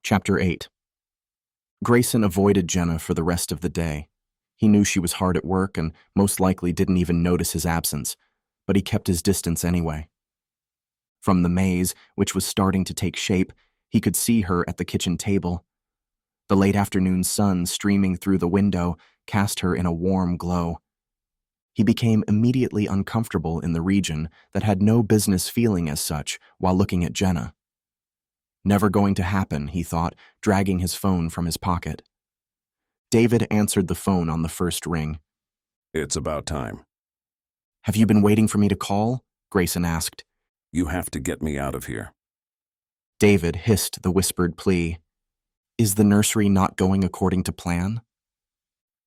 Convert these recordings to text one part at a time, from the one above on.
Chapter 8. Grayson avoided Jenna for the rest of the day. He knew she was hard at work and most likely didn't even notice his absence, but he kept his distance anyway. From the maze, which was starting to take shape, he could see her at the kitchen table. The late afternoon sun streaming through the window cast her in a warm glow. He became immediately uncomfortable in the region that had no business feeling as such while looking at Jenna. Never going to happen, he thought, dragging his phone from his pocket. David answered the phone on the first ring. It's about time. "Have you been waiting for me to call?" Grayson asked. You have to get me out of here. David hissed the whispered plea. "Is the nursery not going according to plan?"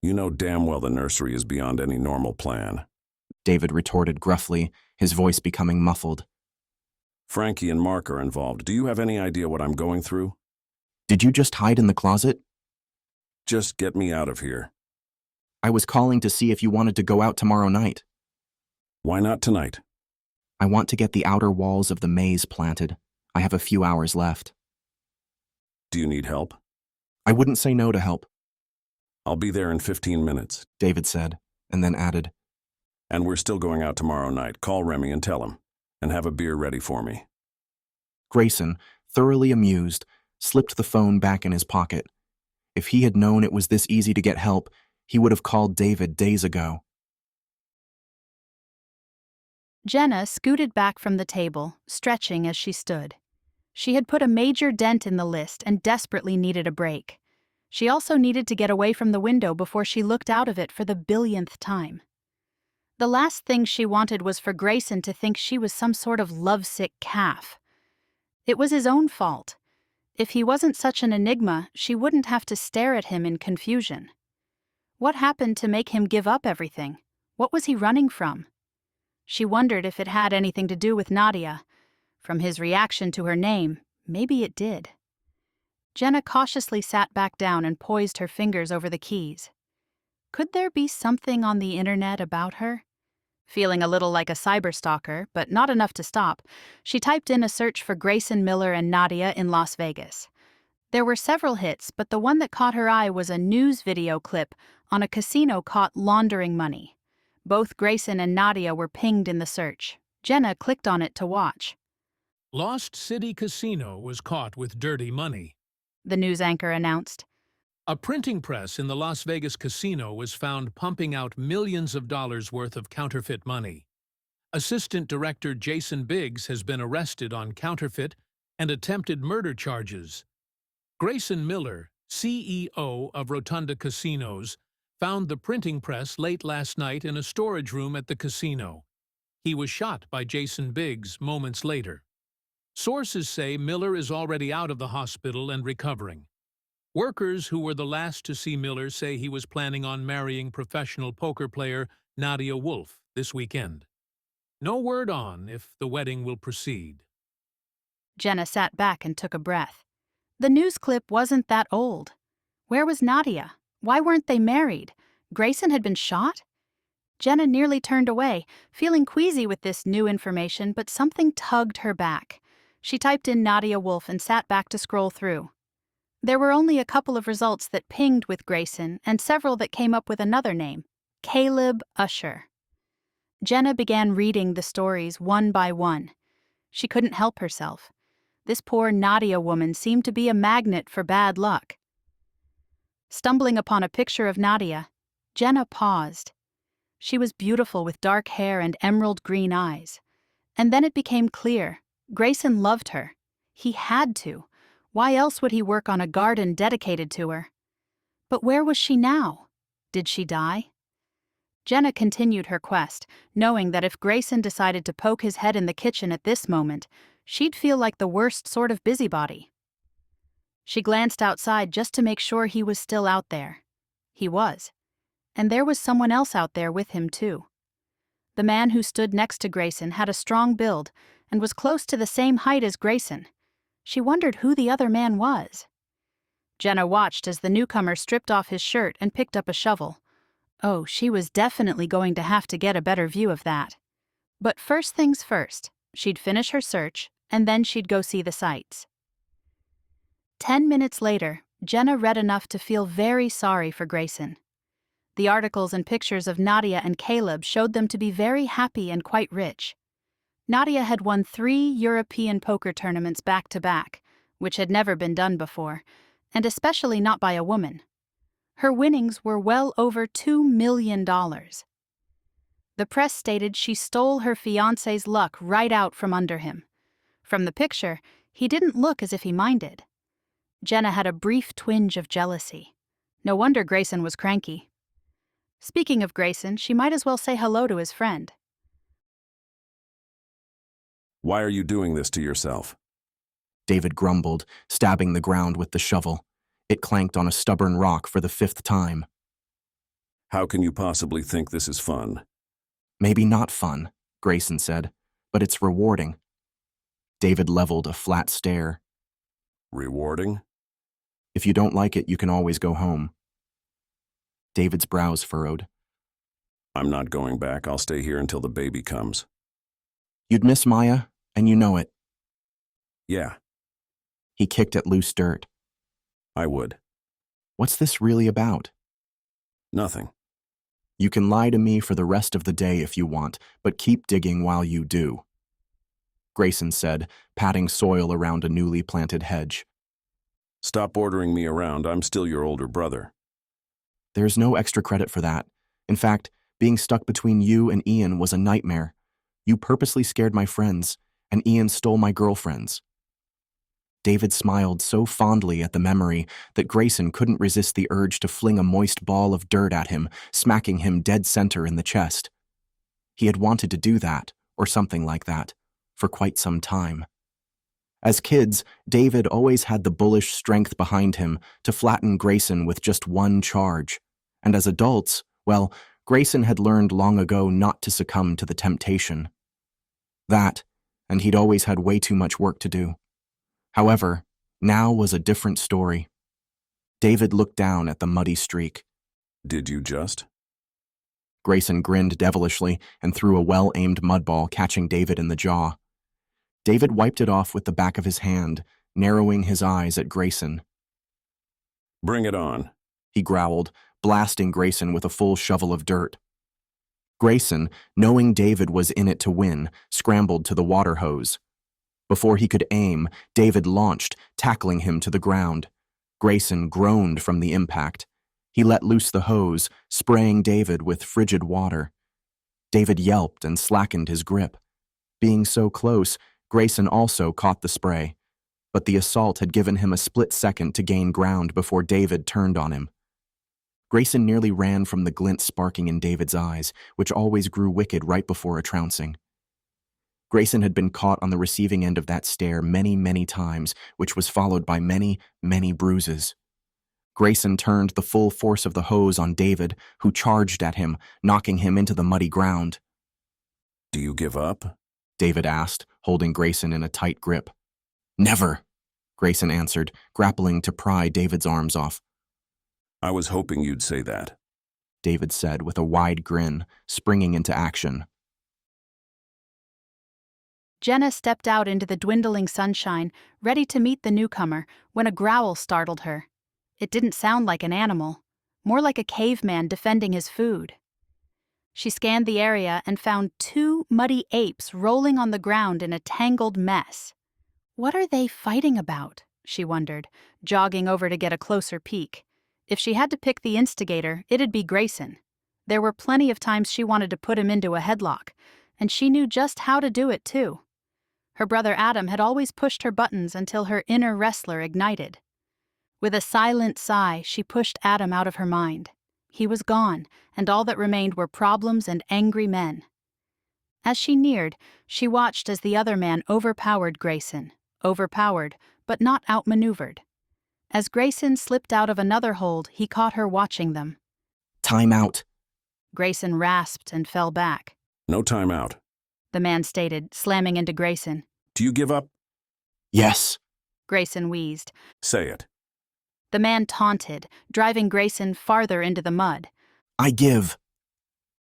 You know damn well the nursery is beyond any normal plan. David retorted gruffly, his voice becoming muffled. Frankie and Mark are involved. Do you have any idea what I'm going through? "Did you just hide in the closet?" Just get me out of here. "I was calling to see if you wanted to go out tomorrow night." Why not tonight? "I want to get the outer walls of the maze planted. I have a few hours left." Do you need help? "I wouldn't say no to help," I'll be there in 15 minutes. David said, and then added, And we're still going out tomorrow night. Call Remy and tell him. And have a beer ready for me. Grayson, thoroughly amused, slipped the phone back in his pocket. If he had known it was this easy to get help, he would have called David days ago. Jenna scooted back from the table, stretching as she stood. She had put a major dent in the list and desperately needed a break. She also needed to get away from the window before she looked out of it for the billionth time. The last thing she wanted was for Grayson to think she was some sort of lovesick calf. It was his own fault. If he wasn't such an enigma, she wouldn't have to stare at him in confusion. What happened to make him give up everything? What was he running from? She wondered if it had anything to do with Nadia. From his reaction to her name, maybe it did. Jenna cautiously sat back down and poised her fingers over the keys. Could there be something on the internet about her? Feeling a little like a cyberstalker, but not enough to stop, she typed in a search for Grayson Miller and Nadia in Las Vegas. There were several hits, but the one that caught her eye was a news video clip on a casino caught laundering money. Both Grayson and Nadia were pinged in the search. Jenna clicked on it to watch. Lost City Casino was caught with dirty money. The news anchor announced. A printing press in the Las Vegas casino was found pumping out millions of dollars worth of counterfeit money. Assistant Director Jason Biggs has been arrested on counterfeit and attempted murder charges. Grayson Miller, CEO of Rotunda Casinos, found the printing press late last night in a storage room at the casino. He was shot by Jason Biggs moments later. Sources say Miller is already out of the hospital and recovering. Workers who were the last to see Miller say he was planning on marrying professional poker player Nadia Wolf this weekend. No word on if the wedding will proceed. Jenna sat back and took a breath. The news clip wasn't that old. Where was Nadia? Why weren't they married? Grayson had been shot? Jenna nearly turned away, feeling queasy with this new information, but something tugged her back. She typed in Nadia Wolf and sat back to scroll through. There were only a couple of results that pinged with Grayson and several that came up with another name, Caleb Usher. Jenna began reading the stories one by one. She couldn't help herself. This poor Nadia woman seemed to be a magnet for bad luck. Stumbling upon a picture of Nadia, Jenna paused. She was beautiful with dark hair and emerald green eyes. And then it became clear. Grayson loved her. He had to. Why else would he work on a garden dedicated to her? But where was she now? Did she die? Jenna continued her quest, knowing that if Grayson decided to poke his head in the kitchen at this moment, she'd feel like the worst sort of busybody. She glanced outside just to make sure he was still out there. He was. And there was someone else out there with him, too. The man who stood next to Grayson had a strong build and was close to the same height as Grayson. She wondered who the other man was. Jenna watched as the newcomer stripped off his shirt and picked up a shovel. Oh, she was definitely going to have to get a better view of that. But first things first, she'd finish her search, and then she'd go see the sights. 10 minutes later, Jenna read enough to feel very sorry for Grayson. The articles and pictures of Nadia and Caleb showed them to be very happy and quite rich. Nadia had won 3 European poker tournaments back-to-back, which had never been done before, and especially not by a woman. Her winnings were well over $2 million. The press stated she stole her fiancé's luck right out from under him. From the picture, he didn't look as if he minded. Jenna had a brief twinge of jealousy. No wonder Grayson was cranky. Speaking of Grayson, she might as well say hello to his friend. Why are you doing this to yourself? David grumbled, stabbing the ground with the shovel. It clanked on a stubborn rock for the 5th time. How can you possibly think this is fun? Maybe not fun, Grayson said, but it's rewarding. David leveled a flat stare. Rewarding? If you don't like it, you can always go home. David's brows furrowed. I'm not going back. I'll stay here until the baby comes. You'd miss Maya, and you know it. Yeah, He kicked at loose dirt. I would. What's this really about? Nothing. You can lie to me for the rest of the day if you want, but keep digging while you do, Grayson said, patting soil around a newly planted hedge. Stop ordering me around. I'm still your older brother. There's no extra credit for that. In fact, being stuck between you and Ian was a nightmare. You purposely scared my friends, and Ian stole my girlfriends. David smiled so fondly at the memory that Grayson couldn't resist the urge to fling a moist ball of dirt at him, smacking him dead center in the chest. He had wanted to do that, or something like that, for quite some time. As kids, David always had the bullish strength behind him to flatten Grayson with just one charge. And as adults, well, Grayson had learned long ago not to succumb to the temptation. That, and he'd always had way too much work to do. However, now was a different story. David looked down at the muddy streak. Did you just? Grayson grinned devilishly and threw a well-aimed mud ball, catching David in the jaw. David wiped it off with the back of his hand, narrowing his eyes at Grayson. Bring it on, He growled, blasting Grayson with a full shovel of dirt. Grayson, knowing David was in it to win, scrambled to the water hose. Before he could aim, David launched, tackling him to the ground. Grayson groaned from the impact. He let loose the hose, spraying David with frigid water. David yelped and slackened his grip. Being so close, Grayson also caught the spray. But the assault had given him a split second to gain ground before David turned on him. Grayson nearly ran from the glint sparking in David's eyes, which always grew wicked right before a trouncing. Grayson had been caught on the receiving end of that stare many, many times, which was followed by many, many bruises. Grayson turned the full force of the hose on David, who charged at him, knocking him into the muddy ground. Do you give up? David asked, holding Grayson in a tight grip. Never, Grayson answered, grappling to pry David's arms off. I was hoping you'd say that, David said with a wide grin, springing into action. Jenna stepped out into the dwindling sunshine, ready to meet the newcomer, when a growl startled her. It didn't sound like an animal, more like a caveman defending his food. She scanned the area and found 2 muddy apes rolling on the ground in a tangled mess. What are they fighting about? She wondered, jogging over to get a closer peek. If she had to pick the instigator, it'd be Grayson. There were plenty of times she wanted to put him into a headlock, and she knew just how to do it too. Her brother Adam had always pushed her buttons until her inner wrestler ignited. With a silent sigh, she pushed Adam out of her mind. He was gone, and all that remained were problems and angry men. As she neared, she watched as the other man overpowered Grayson. Overpowered, but not outmaneuvered. As Grayson slipped out of another hold, he caught her watching them. Time out. Grayson rasped and fell back. No time out. The man stated, slamming into Grayson. Do you give up? Yes. Grayson wheezed. Say it. The man taunted, driving Grayson farther into the mud. I give.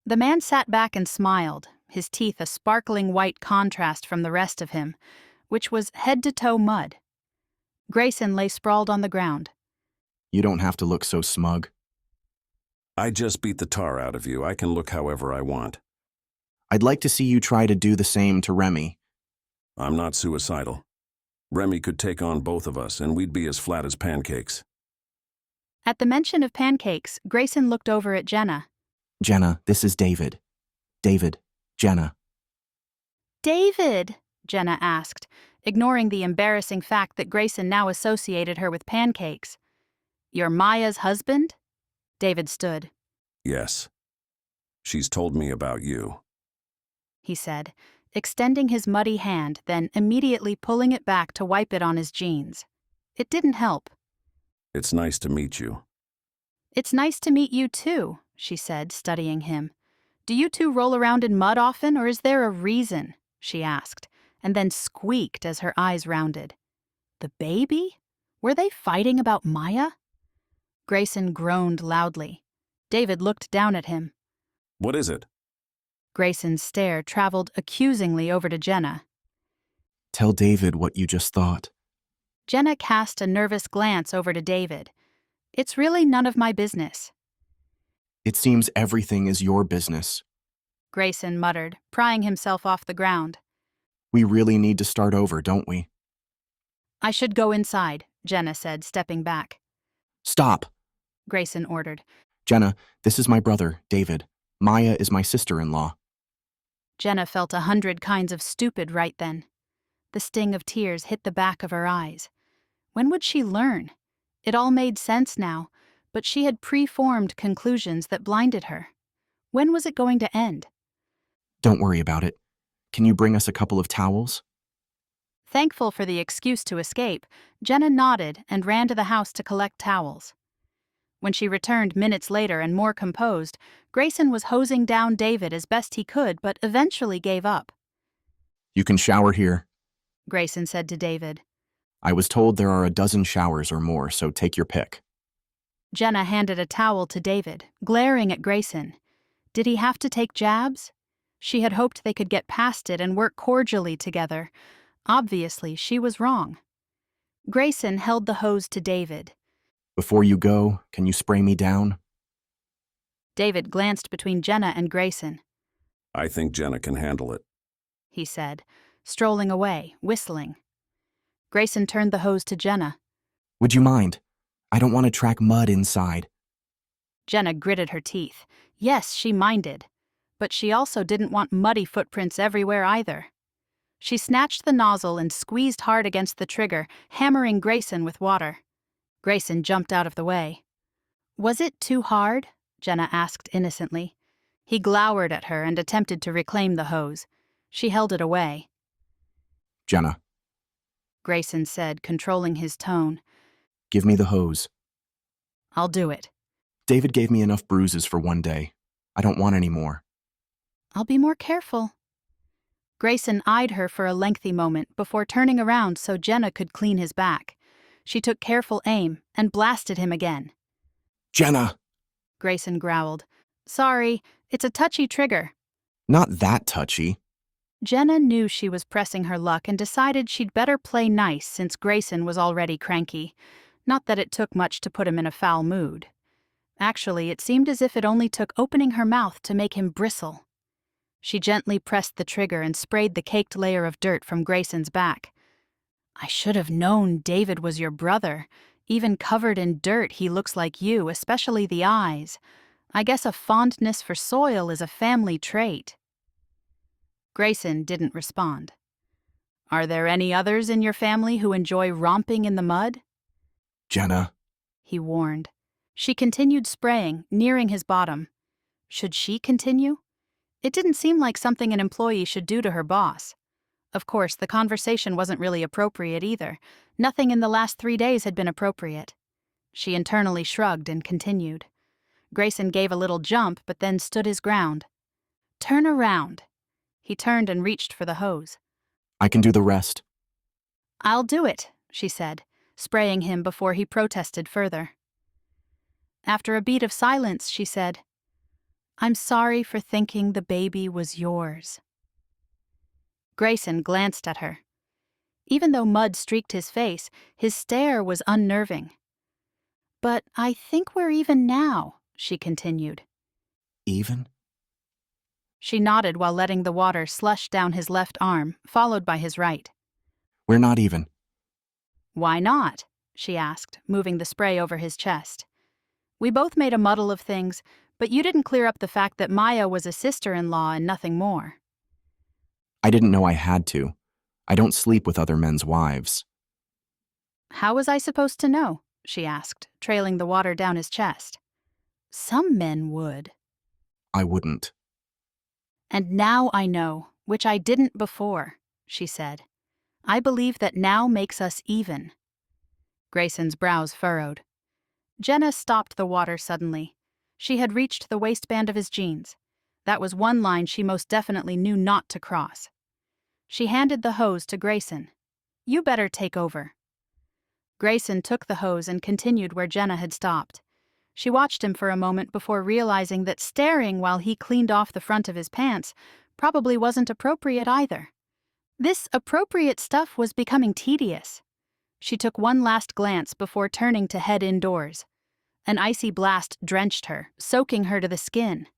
The man sat back and smiled, his teeth a sparkling white contrast from the rest of him, which was head-to-toe mud. Grayson lay sprawled on the ground. You don't have to look so smug. I just beat the tar out of you. I can look however I want. I'd like to see you try to do the same to Remy. I'm not suicidal. Remy could take on both of us, and we'd be as flat as pancakes. At the mention of pancakes, Grayson looked over at Jenna. Jenna, this is David. David, Jenna. David, Jenna asked, ignoring the embarrassing fact that Grayson now associated her with pancakes. You're Maya's husband? David stood. Yes. She's told me about you. He said, extending his muddy hand, then immediately pulling it back to wipe it on his jeans. It didn't help. It's nice to meet you. It's nice to meet you too, she said, studying him. Do you two roll around in mud often, or is there a reason? She asked, and then squeaked as her eyes rounded. The baby? Were they fighting about Maya? Grayson groaned loudly. David looked down at him. What is it? Grayson's stare traveled accusingly over to Jenna. Tell David what you just thought. Jenna cast a nervous glance over to David. It's really none of my business. It seems everything is your business. Grayson muttered, prying himself off the ground. We really need to start over, don't we? I should go inside, Jenna said, stepping back. Stop! Grayson ordered. Jenna, this is my brother, David. Maya is my sister-in-law. Jenna felt 100 kinds of stupid right then. The sting of tears hit the back of her eyes. When would she learn? It all made sense now, but she had preformed conclusions that blinded her. When was it going to end? Don't worry about it. Can you bring us a couple of towels? Thankful for the excuse to escape, Jenna nodded and ran to the house to collect towels. When she returned minutes later and more composed, Grayson was hosing down David as best he could, but eventually gave up. You can shower here. Grayson said to David. I was told there are a dozen showers or more, so take your pick. Jenna handed a towel to David, glaring at Grayson. Did he have to take jabs? She had hoped they could get past it and work cordially together. Obviously, she was wrong. Grayson held the hose to David. Before you go, can you spray me down? David glanced between Jenna and Grayson. I think Jenna can handle it. He said, strolling away, whistling. Grayson turned the hose to Jenna. Would you mind? I don't want to track mud inside. Jenna gritted her teeth. Yes, she minded. But she also didn't want muddy footprints everywhere either. She snatched the nozzle and squeezed hard against the trigger, hammering Grayson with water. Grayson jumped out of the way. Was it too hard? Jenna asked innocently. He glowered at her and attempted to reclaim the hose. She held it away. Jenna. Grayson said, controlling his tone. Give me the hose. I'll do it. David gave me enough bruises for one day. I don't want any more. I'll be more careful. Grayson eyed her for a lengthy moment before turning around so Jenna could clean his back. She took careful aim and blasted him again. Jenna! Grayson growled. Sorry, it's a touchy trigger. Not that touchy. Jenna knew she was pressing her luck and decided she'd better play nice since Grayson was already cranky. Not that it took much to put him in a foul mood. Actually, it seemed as if it only took opening her mouth to make him bristle. She gently pressed the trigger and sprayed the caked layer of dirt from Grayson's back. I should have known David was your brother. Even covered in dirt, he looks like you, especially the eyes. I guess a fondness for soil is a family trait. Grayson didn't respond. Are there any others in your family who enjoy romping in the mud? Jenna. He warned. She continued spraying, nearing his bottom. Should she continue? It didn't seem like something an employee should do to her boss. Of course, the conversation wasn't really appropriate either. Nothing in the last 3 days had been appropriate. She internally shrugged and continued. Grayson gave a little jump, but then stood his ground. Turn around. He turned and reached for the hose. I can do the rest. I'll do it, she said, spraying him before he protested further. After a beat of silence, she said, I'm sorry for thinking the baby was yours. Grayson glanced at her. Even though mud streaked his face, his stare was unnerving. "But I think we're even now," she continued. Even? She nodded while letting the water slush down his left arm, followed by his right. We're not even. "Why not?" she asked, moving the spray over his chest. "We both made a muddle of things, but you didn't clear up the fact that Maya was a sister-in-law and nothing more." I didn't know I had to. I don't sleep with other men's wives. "How was I supposed to know?" she asked, trailing the water down his chest. "Some men would." I wouldn't. "And now I know, which I didn't before," she said. "I believe that now makes us even." Grayson's brows furrowed. Jenna stopped the water suddenly. She had reached the waistband of his jeans. That was one line she most definitely knew not to cross. She handed the hose to Grayson. "You better take over." Grayson took the hose and continued where Jenna had stopped. She watched him for a moment before realizing that staring while he cleaned off the front of his pants probably wasn't appropriate either. This appropriate stuff was becoming tedious. She took one last glance before turning to head indoors. An icy blast drenched her, soaking her to the skin.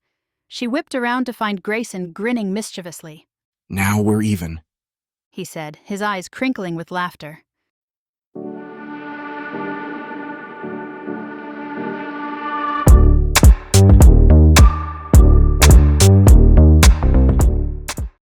She whipped around to find Grayson grinning mischievously. Now we're even. He said, his eyes crinkling with laughter.